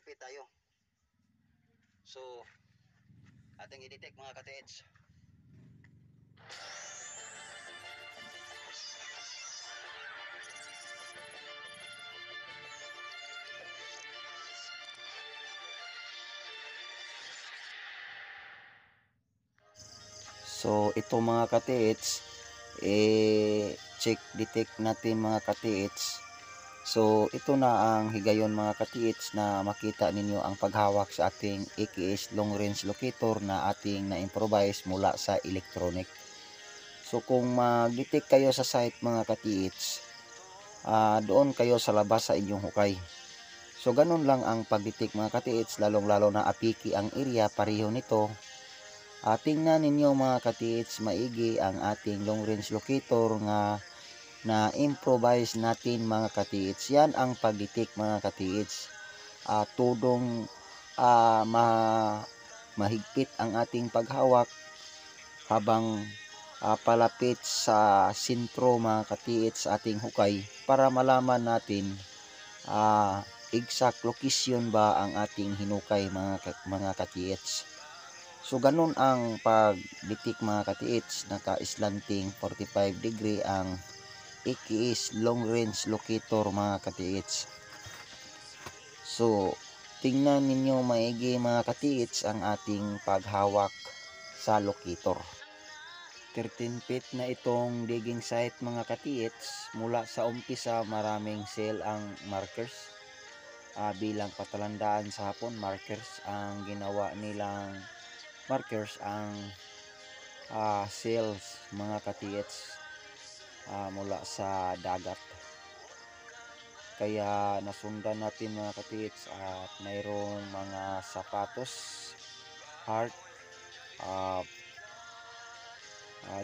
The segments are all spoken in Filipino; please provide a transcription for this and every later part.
13 feet tayo. So ating i-detect mga ka-TH. So ito mga ka-TH, check detect natin mga ka-TH. So ito na ang higayon mga ka-TH na makita ninyo ang paghawak sa ating AKS long range locator na ating na-improvise mula sa electronic. So kung mag-detect kayo sa site mga ka-TH, doon kayo sa labas sa inyong hukay. So ganun lang ang pag-detect mga ka-TH, lalong lalo na apiki ang area, pareho nito. Tingnan ninyo mga ka-TH maigi ang ating long range locator nga na-improvise natin mga ka-TH. Yan ang pag-detect mga ka-TH. Tudong mahigpit ang ating paghawak habang palapit sa sentro mga ka-TH sa ating hukay para malaman natin exact location ba ang ating hinukay mga ka-TH. So ganun ang pag-detect mga ka-TH, naka-slanting 45 degree ang AKS long range locator mga ka-TH. So tingnan ninyo maigi mga ka-TH ang ating paghawak sa locator. 13 feet na itong digging site mga ka-TH. Mula sa umpisa maraming cell ang markers. Bilang patalandaan sa hapon, markers ang ginawa nilang ang cells mga ka-TH mula sa dagat. Kaya nasundan natin mga ka-TH at mayroong mga sapatos, heart,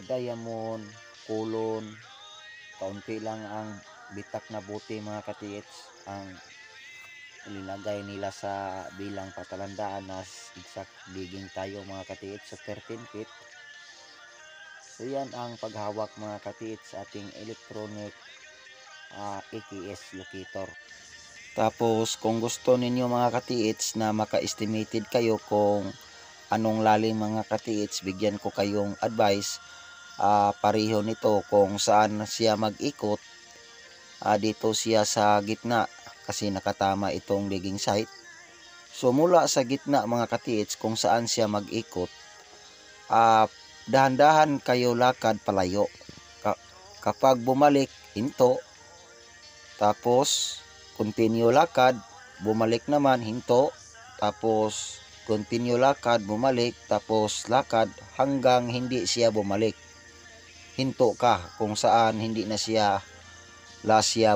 diamond, kulon, kaunti lang ang bitak na buti mga ka-TH ang ilinagay nila sa bilang patalandaan na exact digging tayo mga ka-TH sa 13 feet. So yan ang paghawak mga ka-TH sa ating electronic AKS locator. Tapos kung gusto ninyo mga ka-TH na maka-estimated kayo kung anong lalim mga ka-TH, bigyan ko kayong advice. Pareho nito kung saan siya mag-ikot. Dito siya sa gitna kasi nakatama itong digging site. So mula sa gitna mga ka-TH kung saan siya mag-ikot, dahan-dahan kayo lakad palayo. Kapag bumalik, hinto. Tapos continue lakad, bumalik naman, hinto. Tapos continue lakad, bumalik, tapos lakad hanggang hindi siya bumalik. Hinto ka kung saan hindi na siya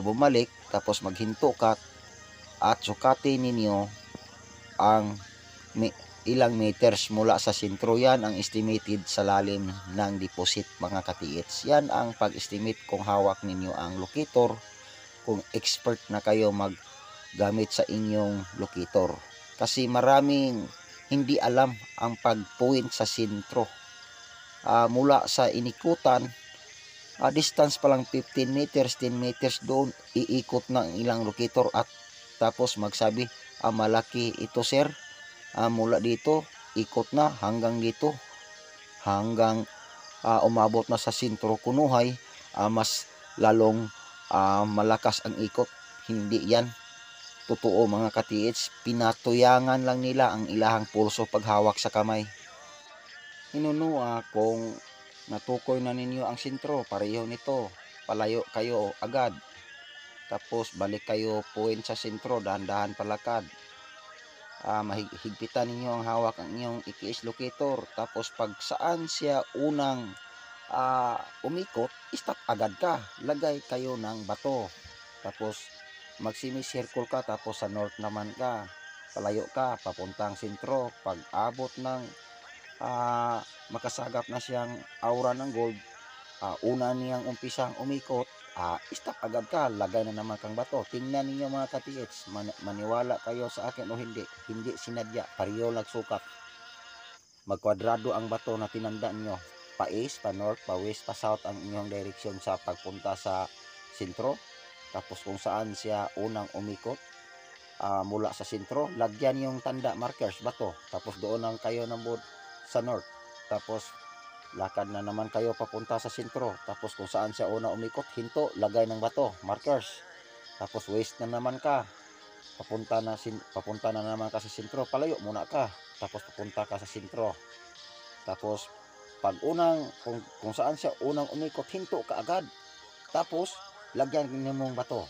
bumalik, tapos maghinto ka at sukatin ninyo ang ilang meters mula sa sentro. Yan ang estimated sa lalim ng deposit mga ka-TH. Yan ang pag-estimate kung hawak ninyo ang locator, kung expert na kayo maggamit sa inyong locator. Kasi maraming hindi alam ang pag-point sa sentro. Mula sa inikutan, distance pa lang 15 meters, 10 meters doon, iikot na ang ilang locator at tapos magsabi, malaki ito sir, mula dito, ikot na hanggang dito, hanggang umabot na sa sentro kunuhay, mas lalong malakas ang ikot. Hindi yan totoo mga ka-TH, pinatuyangan lang nila ang ilahang pulso paghawak sa kamay. Hinunua kung natukoy na ninyo ang sentro, pareho nito, palayo kayo agad. Tapos balik kayo point sa sentro, dahan-dahan palakad. Mahigpitan ninyo ang hawak ang inyong AKS locator. Tapos pag saan siya unang umikot, stop agad ka. Lagay kayo ng bato. Tapos magsimi-circle ka, tapos sa north naman ka. Palayo ka, papuntang sentro. Pag abot ng makasagap na siyang aura ng gold, una niyang umpisang umikot, stop agad ka, lagay na naman kang bato. Tingnan ninyo mga ka-TH, maniwala kayo sa akin o hindi sinadya, pareho nagsukat. Magkwadrado ang bato na tinanda nyo, pa east, pa north, pa west, pa south ang inyong direksyon sa pagpunta sa sentro. Tapos kung saan siya unang umikot, mula sa sentro, lagyan yung tanda markers, bato. Tapos doon lang kayo nabud sa north. Tapos lakad na naman kayo papunta sa sentro. Tapos kung saan siya una umikot, hinto, lagay ng bato, markers. Tapos west na naman ka. Papunta na naman ka sa sentro, palayo muna ka. Tapos papunta ka sa sentro. Tapos pag kung saan siya unang umikot, hinto ka agad. Tapos lagyan nimong bato.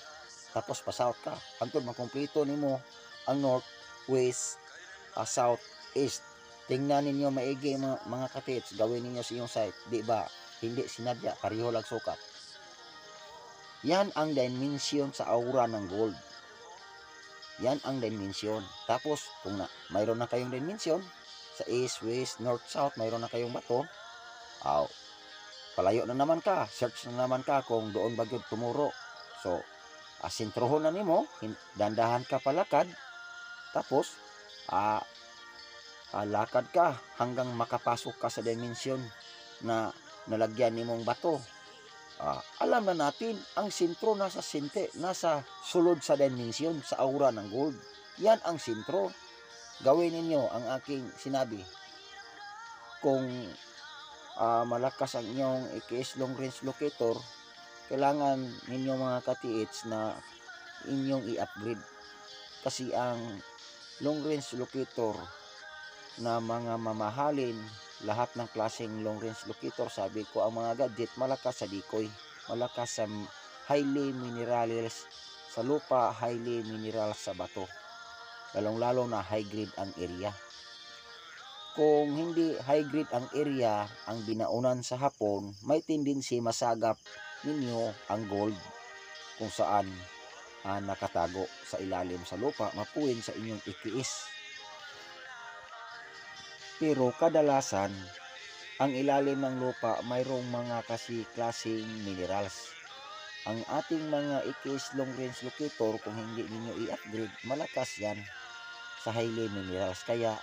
Tapos pa-south ka. Hantod makumpleto nimo ang north, west, south, east. Tingnan ninyo maigi mga katits, gawin ninyo sa iyong site. Di ba? Hindi sinadya, pareho lang sukat. Yan ang dimension sa aura ng gold. Yan ang dimension. Tapos kung mayroon na kayong dimension sa east, west, north, south, mayroon na kayong bato. Palayo na naman ka, search na naman ka kung doon ba gyud tumuro. So asintrohon na nimo, dandahan ka palakad. Tapos lakad ka hanggang makapasok ka sa dimension na nalagyan nimong bato. Alam na natin ang sentro nasa sulod sa dimension, sa aura ng gold. Yan ang sentro. Gawin ninyo ang aking sinabi. Kung malakas ang inyong EKS long range locator, kailangan ninyo mga katiits na inyong i-upgrade. Kasi ang long range locator na mga mamahalin, lahat ng klaseng long range locator, sabi ko, ang mga gadget malakas sa decoy, malakas sa highly minerals sa lupa, highly minerals sa bato, lalong-lalo na high grade ang area. Kung hindi high grade ang area ang binaunan sa hapon, may tendency masagap ninyo ang gold kung saan nakatago sa ilalim sa lupa, mapuwin sa inyong EKS. Pero kadalasan, ang ilalim ng lupa mayroong mga klaseng minerals. Ang ating mga EKS long range locator, kung hindi ninyo i-upgrade, malakas yan sa highly minerals. Kaya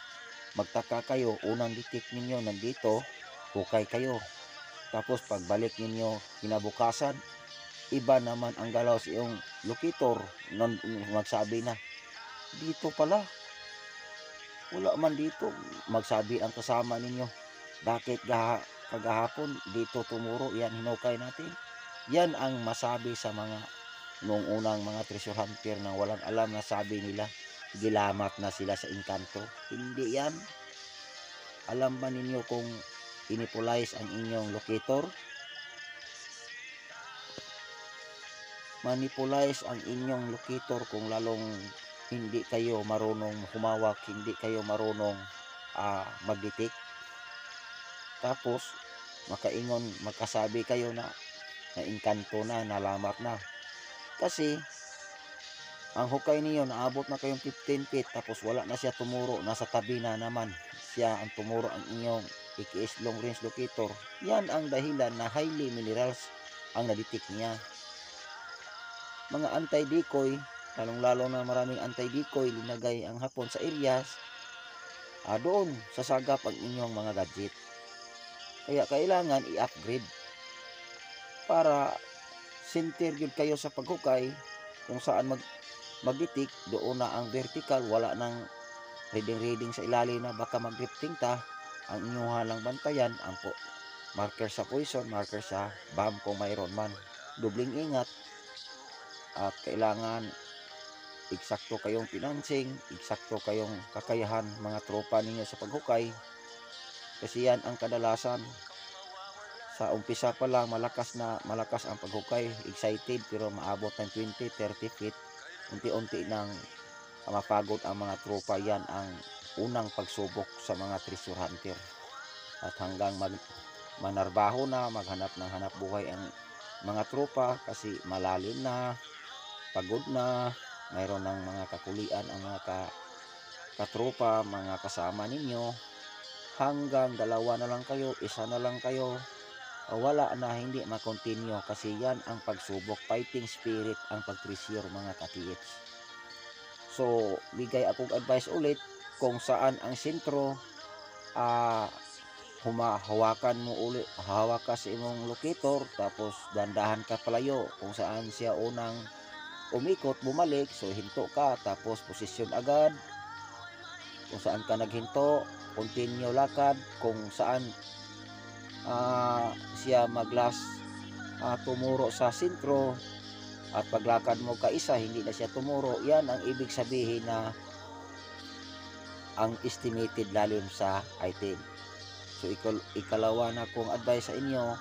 magtaka kayo, unang detect ninyo nandito, hukay kayo. Tapos pagbalik ninyo kinabukasan, iba naman ang galaw sa iyong locator, magsabi na, dito pala, wala man dito. Magsabi ang kasama ninyo, bakit kagahapon dito tumuro, yan hinukay natin. Yan ang masabi sa mga noong unang mga treasure hunter na walang alam na sabi nila, gilamat na sila sa engkanto. Hindi yan. Alam ba ninyo kung inipolize ang inyong locator? Manipolize ang inyong locator kung lalong hindi kayo marunong humawak, hindi kayo marunong mag-detect. Tapos makasabi kayo na engkanto na, nalamat na. Kasi ang hukay niyo naabot na kayong 15 feet, tapos wala na siya tumuro, nasa tabi na naman siya ang tumuro ang inyong EKS long range locator. Yan ang dahilan na highly minerals ang nadetect niya. Mga anti-decoy, lalong-lalo na maraming anti-decoy linagay ang hapon sa areas, doon sasagap ang inyong mga gadget. Kaya kailangan i-upgrade para center yun kayo sa paghukay. Kung saan mag-detect, doon na ang vertical, wala nang reading sa ilalim na baka mag-drifting ta. Ang inyong halang bantayan ang marker sa poison, marker sa bomb kung mayroon man. Dubling ingat at kailangan eksakto kayong financing, eksakto kayong kakayahan mga tropa ninyo sa paghukay. Kasi yan ang kadalasan. Sa umpisa pa lang malakas ang paghukay, excited, pero maabot ng 20-30 feet, unti-unti nang mapagod ang mga tropa. Yan ang unang pagsubok sa mga treasure hunter. At hanggang manarbaho na, maghanap ng hanap buhay ang mga tropa kasi malalim na, pagod na, mayroon ng mga kakulian ang mga katropa, mga kasama ninyo. Hanggang dalawa na lang kayo, isa na lang kayo, wala na, hindi makontinue. Kasi yan ang pagsubok, fighting spirit ang pag-treasure mga katiits. So bigay akong advice ulit, kung saan ang sentro, hawakan mo ulit, hawak ka sa imong locator, tapos dandahan ka palayo kung saan siya unang umikot, bumalik, so hinto ka, tapos posisyon agad, kung saan ka naghinto, continue lakad, kung saan siya tumuro sa sentro, at paglakad mo kaisa, hindi na siya tumuro, yan ang ibig sabihin na ang estimated lalim sa item. So ikalawa na kong advice sa inyo,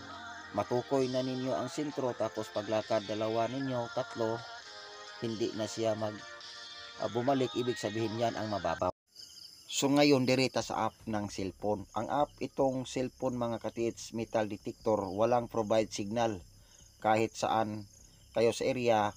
matukoy na ninyo ang sentro, tapos paglakad dalawa ninyo, tatlo, hindi na siya bumalik, ibig sabihin yan ang mababaw. So ngayon direta sa app ng cellphone. Ang app itong cellphone mga katiits, metal detector, walang provide signal. Kahit saan kayo sa area,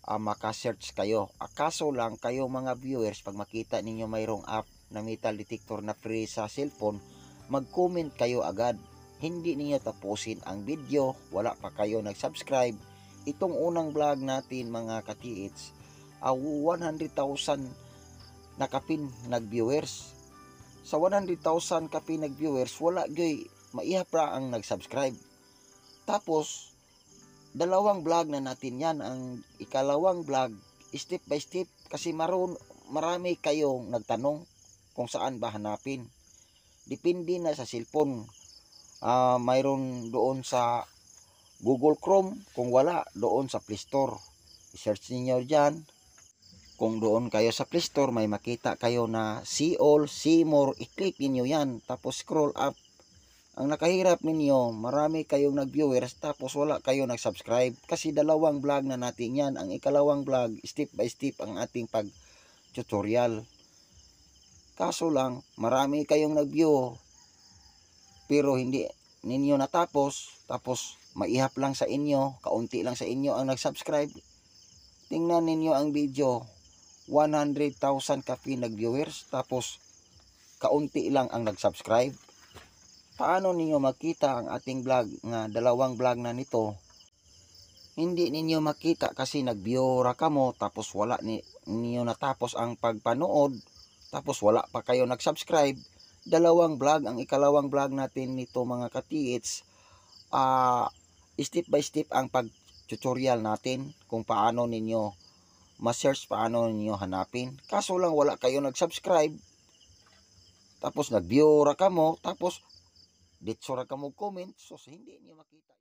makasearch kayo. Kaso lang kayo mga viewers, pag makita ninyo mayroong app na metal detector na free sa cellphone, mag-comment kayo agad. Hindi ninyo tapusin ang video, wala pa kayo nag-subscribe. Itong unang vlog natin mga katiits, 100,000 na kapin nag-viewers. Sa 100,000 kapin nag-viewers, wala gyoy maihap ra ang nag-subscribe. Tapos dalawang vlog na natin yan. Ang ikalawang vlog, step by step, kasi marami kayong nagtanong kung saan ba hanapin. Depende na sa cellphone. Mayroon doon sa Google Chrome, kung wala, doon sa Play Store. I-search niyo dyan. Kung doon kayo sa Play Store, may makita kayo na see all, see more, i-click niyo yan, tapos scroll up. Ang nakahirap ninyo, marami kayong nag-viewers, tapos wala kayo nag-subscribe, kasi dalawang vlog na natin yan. Ang ikalawang vlog, step by step ang ating pag-tutorial. Kaso lang, marami kayong nag-view, pero hindi ninyo natapos, tapos maihap lang sa inyo, kaunti lang sa inyo ang nag-subscribe. Tingnan ninyo ang video, 100,000 kapi nag-viewers, tapos kaunti lang ang nag-subscribe. Paano ninyo makita ang ating vlog, nga dalawang vlog na nito? Hindi ninyo makita kasi nag-view ra kamo, tapos wala ninyo natapos ang pagpanood, tapos wala pa kayo nag-subscribe. Dalawang vlog, ang ikalawang vlog natin nito mga katiits, step by step ang pag-tutorial natin kung paano ninyo ma-search, paano ninyo hanapin. Kaso lang wala kayo nag-subscribe, tapos nag-view ra kamo, tapos ditso ra kamo comment, so hindi niyo makita.